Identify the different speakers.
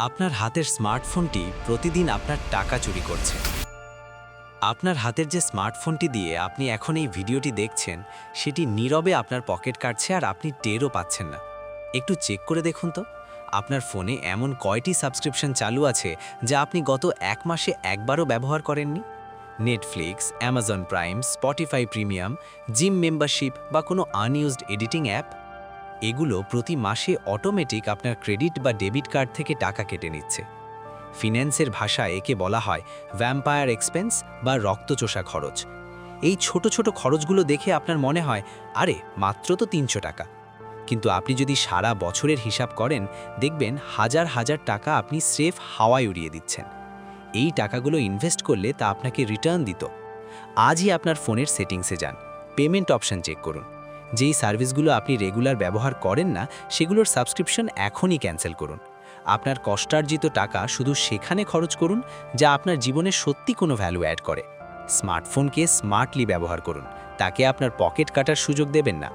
Speaker 1: আপনার হাতের স্মার্টফোনটি প্রতিদিন আপনার টাকা চুরি করছে। আপনার হাতের যে স্মার্টফোনটি দিয়ে আপনি এখন এই ভিডিওটি দেখছেন, সেটি নীরবে আপনার পকেট কাটছে আর আপনি টেরও পাচ্ছেন না। একটু চেক করে দেখুন তো, আপনার ফোনে এমন কয়টি সাবস্ক্রিপশন চালু আছে যা আপনি গত 1 মাসে একবারও ব্যবহার করেননি? Netflix, Amazon prime, Spotify premium, gym membership বা কোনো আনইউজড এডিটিং অ্যাপ? এগুলো প্রতি মাসে অটোমেটিক আপনার ক্রেডিট বা ডেবিট কার্ড থেকে টাকা কেটে নিচ্ছে। ফিন্যান্সের ভাষায় একে বলা হয় ভ্যাম্পায়ার এক্সপেন্স বা রক্তচোষা খরচ। এই ছোট ছোট খরচগুলো দেখে আপনার মনে হয়, আরে মাত্র তো ৩০০ টাকা। কিন্তু আপনি যদি সারা বছরের হিসাব করেন, দেখবেন হাজার হাজার টাকা আপনি স্রেফ হাওয়ায় উড়িয়ে দিচ্ছেন। এই টাকাগুলো ইনভেস্ট করলে তা আপনাকে রিটার্ন দিত। আজই আপনার ফোনের সেটিংসে যান, পেমেন্ট অপশন চেক করুন। যেই সার্ভিসগুলো আপনি রেগুলার ব্যবহার করেন না, সেগুলোর সাবস্ক্রিপশন এখনই ক্যান্সেল করুন। আপনার কষ্টার্জিত টাকা শুধু সেখানে খরচ করুন যা আপনার জীবনে সত্যি কোনো ভ্যালু অ্যাড করে। স্মার্টফোনকে স্মার্টলি ব্যবহার করুন, তাকে আপনার পকেট কাটার সুযোগ দেবেন না।